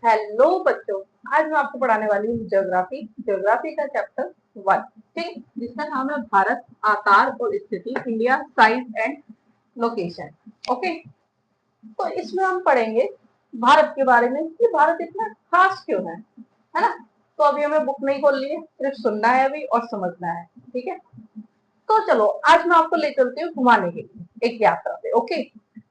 Hello बच्चों, आज मैं आपको पढ़ाने वाली हूँ ज्योग्राफी। ज्योग्राफी का चैप्टर 1, ठीक, जिसका नाम है भारत, आकार और स्थिति, India size and location. Okay, तो इसमें हम पढ़ेंगे भारत के बारे में कि भारत इतना खास क्यों है ना। तो अभी हमें बुक नहीं खोलनी है, सिर्फ सुनना है अभी और समझना है, ठीक है। तो चलो आज मैं आपको ले चलती हूँ घुमाने के लिए एक यात्रा पे। ओके,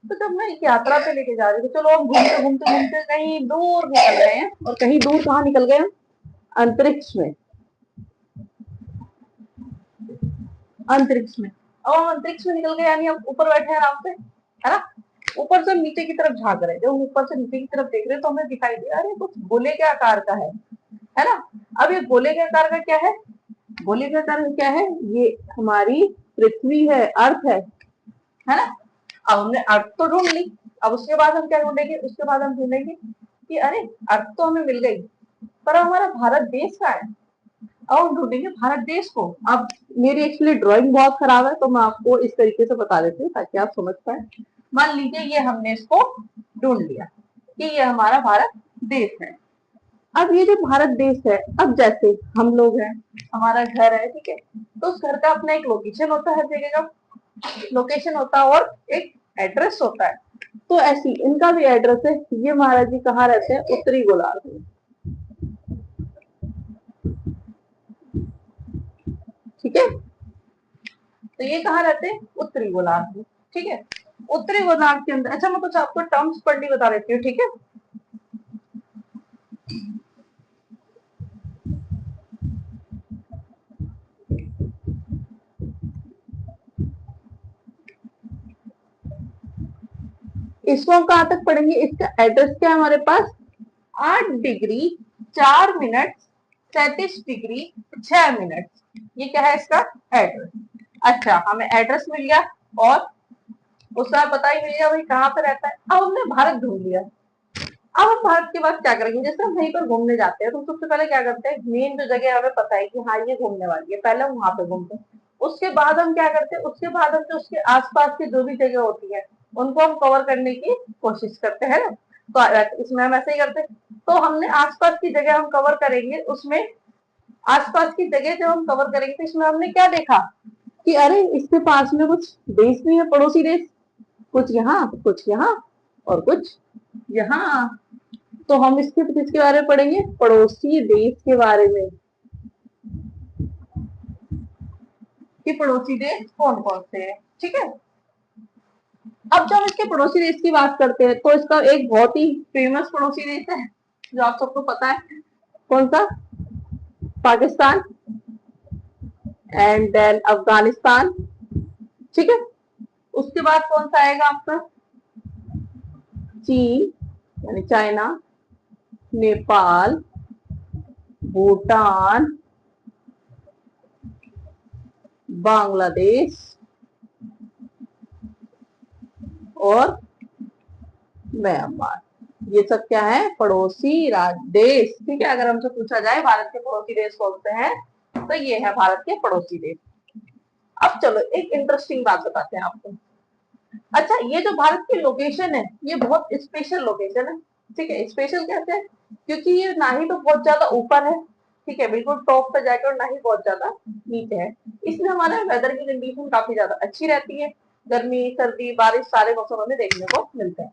तो जब मैं एक यात्रा पे लेके जा रही थी, चलो हम घूमते घूमते घूमते कहीं दूर निकल गए हैं। और कहीं दूर कहाँ निकल गए हम? अंतरिक्ष में। अंतरिक्ष में, अब हम अंतरिक्ष में निकल गए यानी हम ऊपर बैठे हैं आराम से, है ना। ऊपर से नीचे की तरफ झांक रहे हैं, जब ऊपर से नीचे की तरफ देख रहे हैं तो हमें दिखाई दिया अरे कुछ गोले के आकार का है ना। अब ये गोले के आकार का क्या है? गोले के आकार का क्या है? ये हमारी पृथ्वी है, अर्थ है ना। अब हमने अर्थ तो ढूंढ ली। अब उसके बाद हम क्या ढूंढेंगे? उसके बाद हम ढूंढेंगे कि अरे अर्थ तो हमें मिल गई, पर हमारा भारत देश का है। अब हम ढूंढेंगे भारत देश को। अब मेरी एक्चुअली ड्राइंग बहुत खराब है, तो मैं आपको इस तरीके से बता देती हूँ ताकि आप समझ पाए। मान लीजिए ये हमने इसको ढूंढ लिया कि ये हमारा भारत देश है। अब ये जो भारत देश है, अब जैसे हम लोग हैं, हमारा घर है, ठीक है, तो उस घर का अपना एक लोकेशन होता है, हर जगह का लोकेशन होता है और एक एड्रेस होता है। तो ऐसी इनका भी एड्रेस है। ये महाराज जी कहाँ रहते हैं? उत्तरी गोलार्ध में, ठीक है। तो ये कहाँ रहते हैं? उत्तरी गोलार्ध में, ठीक है। उत्तरी गोलार्ध के अंदर, अच्छा मैं कुछ आपको टर्म्स पढ़नी बता देती हूँ, ठीक है। इसको हम कहाँ तक पढ़ेंगे? इसका एड्रेस क्या है हमारे पास? 8 डिग्री 4 मिनट 37 डिग्री 6 मिनट। ये क्या है इसका एड्रेस? अच्छा, हमें एड्रेस मिल गया और उसका पता ही मिल गया भाई कहाँ पे रहता है। अब हमने भारत ढूंढ लिया। अब हम भारत के बाद क्या करेंगे? जैसे हम कहीं पर घूमने जाते हैं तो सबसे पहले क्या करते हैं? मेन जो जगह हमें पता है कि हाँ ये घूमने वाली है, पहले हम वहां पे घूमते हैं। उसके बाद हम क्या करते हैं? उसके बाद हम जो उसके आसपास की जो भी जगह होती है उनको हम कवर करने की कोशिश करते हैं ना। तो इसमें हम ऐसे ही करते हैं। तो हमने आसपास की जगह हम कवर करेंगे, उसमें आसपास की जगह जब हम कवर करेंगे तो इसमें हमने क्या देखा कि अरे इसके पास में कुछ देश भी है, पड़ोसी देश, कुछ यहाँ कुछ यहाँ और कुछ यहाँ। तो हम इसके किसके बारे में पढ़ेंगे? पड़ोसी देश के बारे में, कि पड़ोसी देश कौन कौन से हैं, ठीक है। अब जब इसके पड़ोसी देश की बात करते हैं तो इसका एक बहुत ही फेमस पड़ोसी देश है जो आप सबको पता है। कौन सा? पाकिस्तान एंड देन अफगानिस्तान, ठीक है। उसके बाद कौन सा आएगा आपका? चीन यानी चाइना, नेपाल, भूटान, बांग्लादेश और म्यांमार। ये सब क्या है? पड़ोसी देश, ठीक है। अगर हमसे पूछा जाए भारत के पड़ोसी देश कौन से हैं, तो ये है भारत के पड़ोसी देश। अब चलो एक इंटरेस्टिंग बात बताते हैं आपको। अच्छा, ये जो भारत की लोकेशन है ये बहुत स्पेशल लोकेशन है, ठीक है। स्पेशल कैसे है? क्योंकि ये ना ही तो बहुत ज्यादा ऊपर है, ठीक है, बिल्कुल टॉप पे जाकर, और ना ही बहुत ज्यादा नीचे है। इसमें हमारे वेदर की कंडीशन काफी ज्यादा अच्छी रहती है। गर्मी सर्दी बारिश सारे मौसम हमें देखने को मिलते हैं।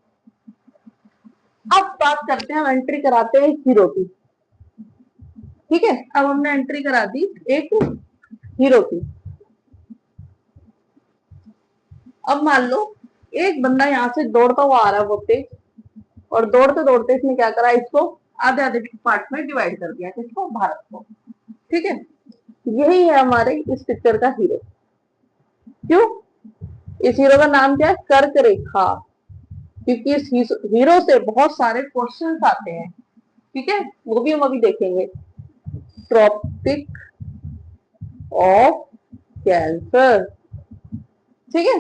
अब बात करते हैं, हम एंट्री कराते हैं हीरो की, ठीक है। अब हमने एंट्री करा दी एक हीरो की। अब मान लो एक बंदा यहाँ से दौड़ता हुआ आ रहा है बहुत तेज, और दौड़ते दौड़ते इसने क्या करा? इसको आधे आधे पार्ट में डिवाइड कर दिया, किसको? भारत को, ठीक है। यही है हमारे इस पिक्चर का हीरो। क्यों? इस हीरो का नाम क्या है? कर्क रेखा। क्योंकि इस हीरो से बहुत सारे क्वेश्चंस आते हैं, ठीक है, वो भी हम अभी देखेंगे। ट्रॉपिक ऑफ कैंसर, ठीक है।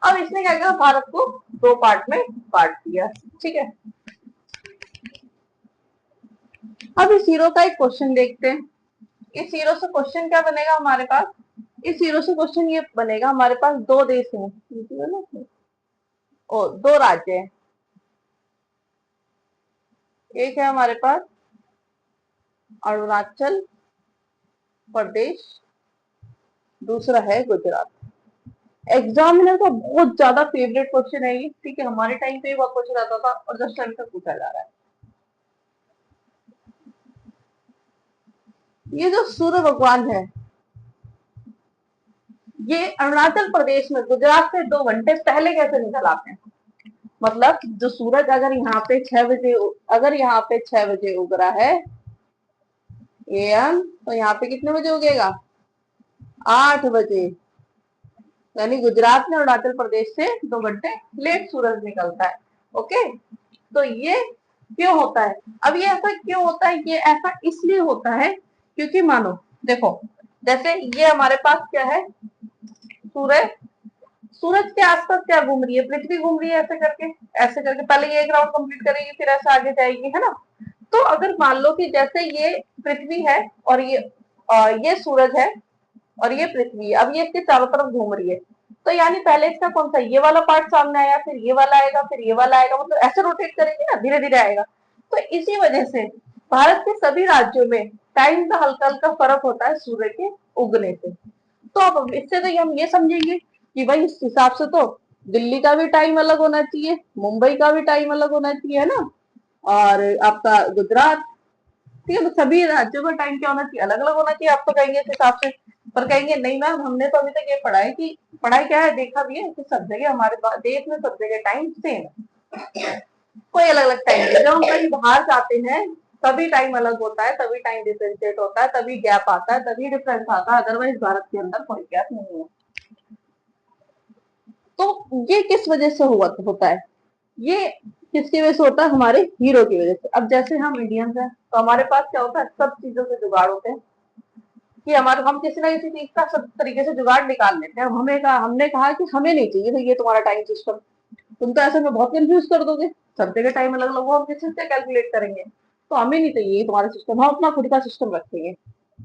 अब इसने क्या किया? भारत को दो पार्ट में बांट दिया, ठीक है। अब इस हीरो का एक क्वेश्चन देखते हैं। इस हीरो से क्वेश्चन क्या बनेगा हमारे पास? इस हीरो से क्वेश्चन ये बनेगा, हमारे पास दो देश हैं और दो राज्य हैं। एक है हमारे पास अरुणाचल प्रदेश, दूसरा है गुजरात। एग्जामिनर का बहुत ज्यादा फेवरेट क्वेश्चन है ये, ठीक है, हमारे टाइम पे बहुत क्वेश्चन आता था और जस्ट टाइम तक पूछा जा रहा है। ये जो सूर्य भगवान है, ये अरुणाचल प्रदेश में गुजरात से 2 घंटे पहले कैसे निकल आते हैं? मतलब जो सूरज अगर यहाँ पे 6 बजे, अगर यहाँ पे 6 बजे उग रहा है एएम, तो यहाँ पे कितने बजे उगेगा? 8 बजे। यानी गुजरात में अरुणाचल प्रदेश से 2 घंटे लेट सूरज निकलता है। ओके, तो ये क्यों होता है? अब ये ऐसा क्यों होता है? ये ऐसा इसलिए होता है क्योंकि मानो देखो, जैसे ये हमारे पास क्या है, सूरज, सूरज के आसपास क्या घूम रही है? पृथ्वी घूम रही है, ऐसे करके, ऐसे करके पहले ये एक राउंड कंप्लीट करेगी, फिर ऐसे आगे जाएगी, है ना। तो अगर मान लो कि जैसे ये पृथ्वी है और ये सूरज है और ये पृथ्वी, अब ये इसके चारों तरफ घूम रही है, तो यानी पहले इसका कौन सा, ये वाला पार्ट सामने आया, फिर ये वाला आएगा, फिर ये वाला आएगा, मतलब ऐसे रोटेट करेंगे ना, धीरे धीरे आएगा। तो इसी वजह से भारत के सभी राज्यों में टाइम का हल्का हल्का फर्क होता है सूर्य के उगने से। तो अब इससे तो हम ये समझेंगे कि भाई इस हिसाब से तो दिल्ली का भी टाइम अलग होना चाहिए, मुंबई का भी टाइम अलग होना चाहिए, है ना, और आपका गुजरात, ठीक है, तो सभी राज्यों का टाइम क्या होना चाहिए? अलग अलग होना चाहिए। आप तो कहेंगे इस हिसाब से, पर कहेंगे नहीं मैम, हमने तो अभी तक ये पढ़ा है कि, पढ़ाई क्या है, देखा भी है कि सब जगह हमारे देश में सब जगह टाइम सेम है, कोई अलग अलग टाइम है। जब हम कहीं बाहर जाते हैं तभी टाइम अलग होता है, तभी टाइम डिफरेंशिएट होता है, तभी गैप आता है, तभी डिफरेंस आता है, अदरवाइज भारत के अंदर कोई गैप नहीं है। तो ये किस वजह से होता है? ये किसकी वजह से होता है? हमारे हीरो की वजह से। अब जैसे हम इंडियंस हैं तो हमारे पास क्या होता है, सब चीजों से जुगाड़ होते हैं कि हमारे, हम किसी ना किसी चीज का सब तरीके से जुगाड़ निकाल लेते हैं। हमने कहा कि हमें नहीं चाहिए तो ये तुम्हारा टाइम सिस्टम, तुम तो ऐसे में बहुत कंफ्यूज कर दोगे, सब जगह टाइम अलग अलग, वो हम किस से कैलकुलेट करेंगे? तो हमें नहीं चाहिए तुम्हारा सिस्टम, हम अपना खुद का सिस्टम रखेंगे।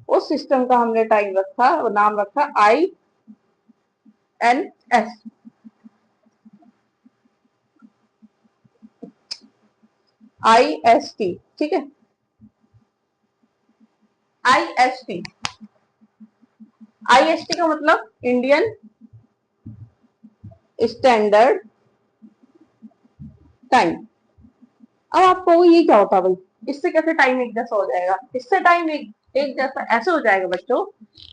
उस सिस्टम का हमने टाइम रखा, नाम रखा INS, IST, ठीक है, IST। IST का मतलब इंडियन स्टैंडर्ड टाइम। अब आपको ये क्या होता है भाई, इससे कैसे टाइम एक जैसा हो जाएगा? इससे टाइम एक जैसा ऐसे हो जाएगा बच्चों,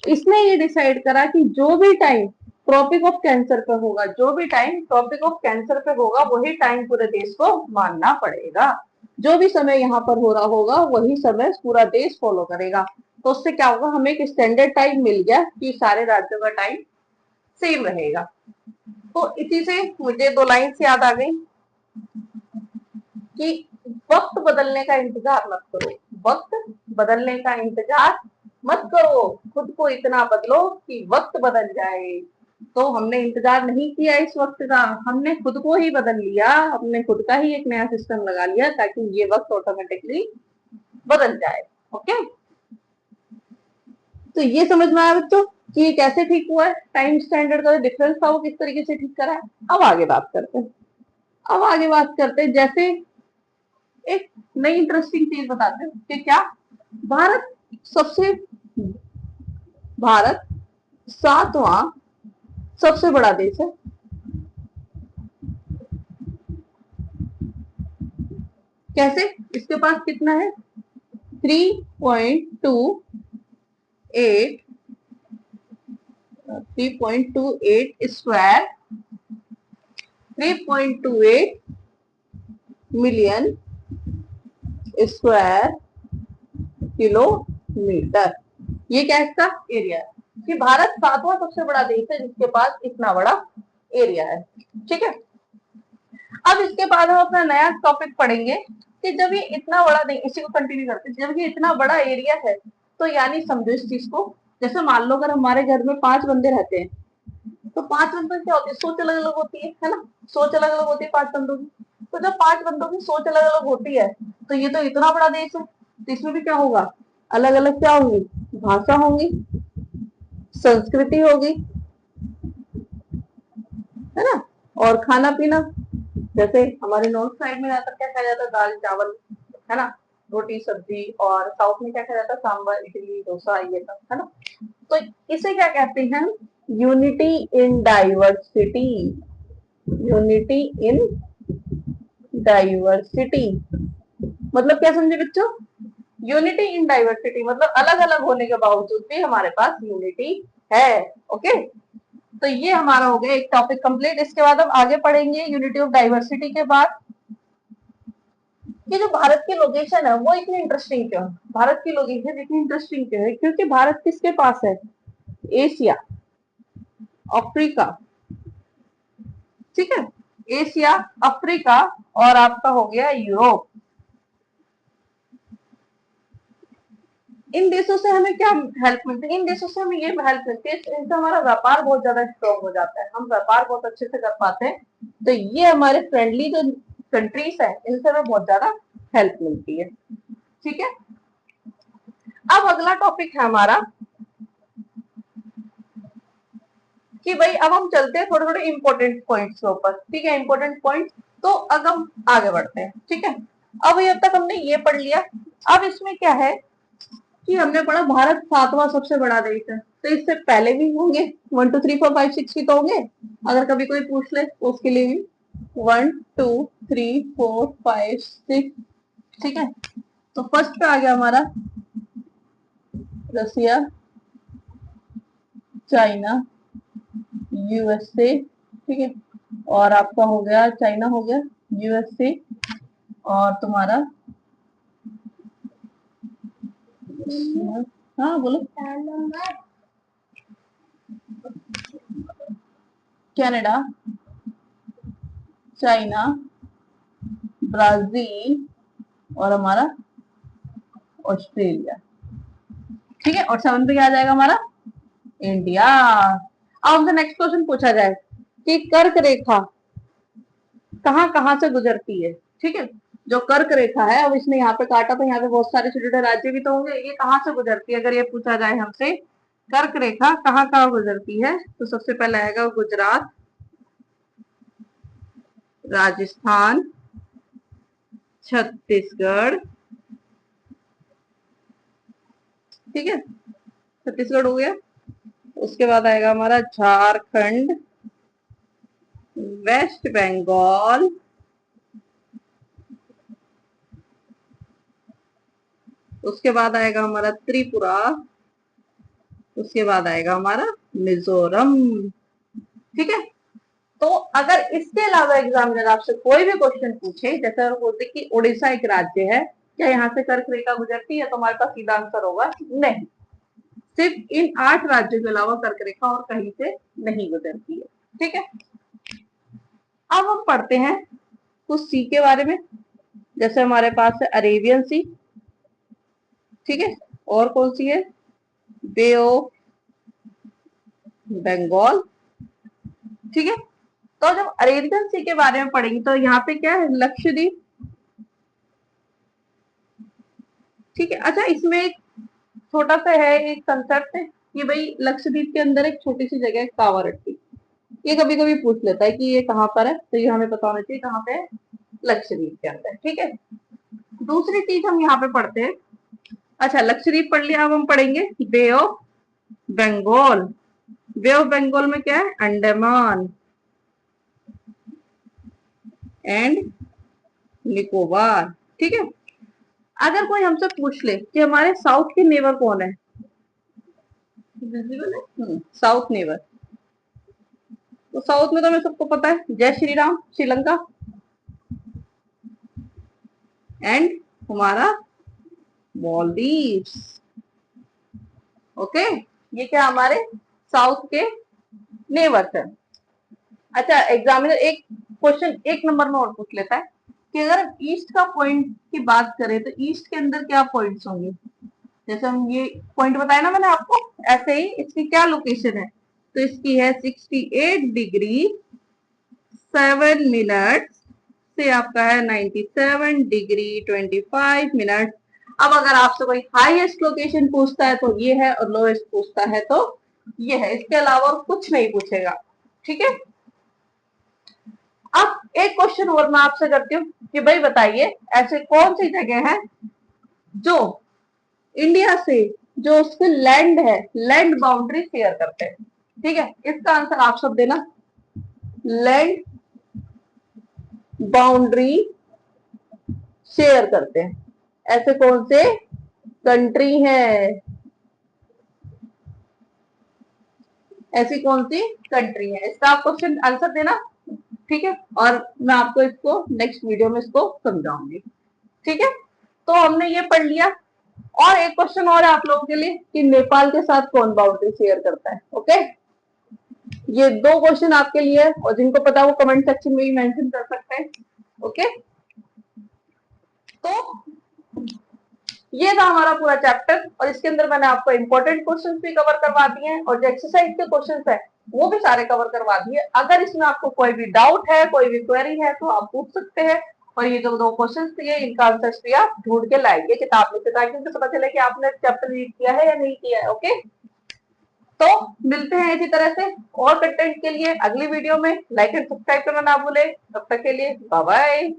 इसने ये डिसाइड करा कि जो भी टाइम ट्रॉपिक ऑफ कैंसर पे होगा, जो भी टाइम ट्रॉपिक ऑफ कैंसर पे होगा, वही टाइम पूरे देश को मानना पड़ेगा। जो भी समय यहाँ पर हो रहा होगा वही समय पूरा देश फॉलो करेगा। तो उससे क्या होगा, हमें एक स्टैंडर्ड टाइम मिल गया कि सारे राज्यों का टाइम सेम रहेगा। तो इसी से मुझे 2 लाइन्स याद आ गई कि वक्त बदलने का इंतजार मत करो, वक्त बदलने का इंतजार मत करो, खुद को इतना बदलो कि वक्त बदल जाए। तो हमने इंतजार नहीं किया इस वक्त का, हमने खुद को ही बदल लिया, हमने खुद का ही एक नया सिस्टम लगा लिया ताकि ये वक्त ऑटोमेटिकली बदल जाए। ओके, तो ये समझ में आया बच्चों कि ये कैसे ठीक हुआ है, टाइम स्टैंडर्ड का जो डिफरेंस था वो किस तरीके से ठीक करा है। अब आगे बात करते हैं, अब आगे बात करते हैं, जैसे एक नई इंटरेस्टिंग चीज बताते हैं कि क्या भारत सबसे भारत 7वां सबसे बड़ा देश है। कैसे? इसके पास कितना है, 3.28 स्क्वायर, 3.28 मिलियन स्क्वायर किलोमीटर। ये क्या इसका एरिया है कि भारत 7वां सबसे बड़ा देश है जिसके पास इतना बड़ा एरिया है। ठीक है, अब इसके बाद हम अपना नया टॉपिक पढ़ेंगे कि जब ये इतना बड़ा नहीं, इसी को कंटिन्यू करते, जब ये इतना बड़ा एरिया है तो यानी समझो इस चीज को, जैसे मान लो अगर हमारे घर में 5 बंदे रहते हैं तो 5 बंदों की क्या होती है, सोच अलग अलग होती है ना, सोच अलग अलग होती है 5 बंदों की। तो जब 5 बंदों की सोच अलग अलग होती है तो ये तो इतना बड़ा देश है, तो इसमें भी क्या होगा, अलग अलग क्या होंगी, भाषा होंगी, संस्कृति होगी, है ना, और खाना पीना, जैसे हमारे नॉर्थ साइड में ज्यादातर क्या खाया जाता है, दाल चावल, है ना, रोटी सब्जी। और साउथ में क्या खाया जाता है, सांभर इडली डोसा ये सब, है ना। तो इसे क्या कहते हैं, unity in diversity, unity in diversity. मतलब क्या समझे बच्चों, यूनिटी इन डाइवर्सिटी मतलब अलग अलग होने के बावजूद भी हमारे पास यूनिटी है। ओके, तो ये हमारा हो गया एक टॉपिक कंप्लीट। इसके बाद हम आगे पढ़ेंगे यूनिटी ऑफ डाइवर्सिटी के बाद कि जो भारत की लोकेशन है वो इतनी इंटरेस्टिंग क्यों है, भारत की लोकेशन इतनी इंटरेस्टिंग क्यों है, क्योंकि भारत किसके पास है, एशिया, अफ्रीका, ठीक है, एशिया, अफ्रीका और आपका हो गया यूरोप। इन देशों से हमें क्या हेल्प मिलती है, इन देशों से हमें ये हेल्प मिलती है, इनसे हमारा व्यापार बहुत ज्यादा स्ट्रॉन्ग हो जाता है, हम व्यापार बहुत अच्छे से कर पाते हैं। तो ये हमारे फ्रेंडली जो कंट्रीज है इनसे हमें बहुत ज्यादा हेल्प मिलती है। ठीक है, अब अगला टॉपिक है हमारा कि भाई अब हम चलते हैं थोड़े थोड़े इंपॉर्टेंट पॉइंट्स के ऊपर। ठीक है, इंपॉर्टेंट पॉइंट। तो अब हम आगे बढ़ते हैं। ठीक है, अब ये तक हमने ये पढ़ लिया। अब इसमें क्या है कि हमने पढ़ा भारत 7वां सबसे बड़ा देश है, तो इससे पहले भी होंगे 1 2 3 4 5 6 भी तो होंगे, अगर कभी कोई पूछ ले तो उसके लिए भी 1 2 3 4 5 6। ठीक है, तो फर्स्ट पे आ गया हमारा रसिया, चाइना, यूएसए। ठीक है, और आपका हो गया चाइना, हो गया यूएसए, और तुम्हारा हाँ बोलो, कनाडा, चाइना, ब्राजील और हमारा ऑस्ट्रेलिया। ठीक है, और 7 पे क्या आ जाएगा हमारा, इंडिया। अब हमसे नेक्स्ट क्वेश्चन पूछा जाए कि कर्क रेखा कहाँ कहाँ से गुजरती है। ठीक है, जो कर्क रेखा है, अब इसने यहाँ पे काटा तो यहाँ पे बहुत सारे छोटे छोटे राज्य भी तो होंगे, ये कहाँ से गुजरती है, अगर ये पूछा जाए हमसे कर्क रेखा कहाँ कहाँ गुजरती है, तो सबसे पहले आएगा गुजरात, राजस्थान, छत्तीसगढ़। ठीक है, छत्तीसगढ़ हो गया। उसके बाद आएगा हमारा झारखंड, वेस्ट बंगाल, उसके बाद आएगा हमारा त्रिपुरा, उसके बाद आएगा हमारा मिजोरम। ठीक है, तो अगर इसके अलावा एग्जामिनर आपसे कोई भी क्वेश्चन पूछे, जैसे बोलते कि उड़ीसा एक राज्य है, क्या यहाँ से कर्क रेखा गुजरती है, तो हमारे पास सीधा आंसर होगा नहीं, सिर्फ इन 8 राज्यों के अलावा कर्क रेखा और कहीं से नहीं गुजरती है। ठीक है, अब हम पढ़ते हैं कुछ सी के बारे में, जैसे हमारे पास है अरेबियन सी। ठीक है, और कौन सी है, बे ऑफ बंगाल। ठीक है, तो जब अरेबियन सी के बारे में पढ़ेंगे तो यहाँ पे क्या है, लक्षद्वीप। ठीक है, अच्छा इसमें एक छोटा सा है एक कंसेप्ट है कि भाई लक्षद्वीप के अंदर एक छोटी सी जगह है कावारट्टी, ये कभी कभी पूछ लेता है कि ये कहाँ पर है, तो ये हमें पता होना चाहिए कहाँ पे है, लक्षद्वीप के अंदर। ठीक है, दूसरी चीज हम यहाँ पे पढ़ते हैं, अच्छा लक्षद्वीप पढ़ लिया, अब हम पढ़ेंगे Bay of Bengal. Bay of Bengal में क्या है, अंडमान एंड निकोबार। ठीक है, अगर कोई हमसे पूछ ले कि हमारे साउथ के नेबर कौन है, विजिबल है साउथ नेबर, तो साउथ में तो हमें सबको पता है, जय श्री राम, श्रीलंका एंड हमारा मॉलदीव्स। ओके, ये क्या हमारे साउथ के नेबर्स है। अच्छा एग्जामिनर एक क्वेश्चन 1 नंबर में और पूछ लेता है कि अगर ईस्ट का पॉइंट की बात करें तो ईस्ट के अंदर क्या पॉइंट्स होंगे, जैसे हम ये पॉइंट बताया ना मैंने आपको, ऐसे ही इसकी क्या लोकेशन है, तो इसकी है 68 डिग्री 7 मिनट से आपका है 97 डिग्री 25 मिनट। अब अगर आपसे कोई हाईएस्ट लोकेशन पूछता है तो ये है, और लोएस्ट पूछता है तो ये है, इसके अलावा कुछ नहीं पूछेगा। ठीक है, अब एक क्वेश्चन और मैं आपसे करती हूँ कि भाई बताइए ऐसे कौन सी जगह है जो इंडिया से जो उसके लैंड है, लैंड बाउंड्री शेयर करते हैं। ठीक है, इसका आंसर आप सब देना। लैंड बाउंड्री शेयर करते हैं, ऐसे कौन से कंट्री है, ऐसी कौन सी कंट्री है, इसका आप क्वेश्चन आंसर देना। ठीक है, और मैं आपको इसको नेक्स्ट वीडियो में इसको समझाऊंगी। ठीक है, तो हमने ये पढ़ लिया। और एक क्वेश्चन और है आप लोगों के लिए कि नेपाल के साथ कौन बाउंड्री शेयर करता है। ओके, ये दो क्वेश्चन आपके लिए है, और जिनको पता वो कमेंट सेक्शन में भी मेंशन कर सकते हैं। ओके, तो ये था हमारा पूरा चैप्टर, और इसके अंदर मैंने आपको इंपॉर्टेंट क्वेश्चंस भी कवर करवा दिए हैं, और जो एक्सरसाइज के क्वेश्चंस है वो भी सारे कवर करवा दिए। अगर इसमें आपको कोई भी डाउट है, कोई भी क्वेरी है, तो आप पूछ सकते हैं। और ये जो दो क्वेश्चंस थे इनका आंसर्स भी आप ढूंढ के लाएंगे किताब में से, ताकि उनको पता चले कि आपने चैप्टर रीड किया है या नहीं किया है। ओके, तो मिलते हैं इसी तरह से और कंटेंट के लिए अगली वीडियो में। लाइक एंड सब्सक्राइब करना ना भूले। तब तक के लिए बाय बाय।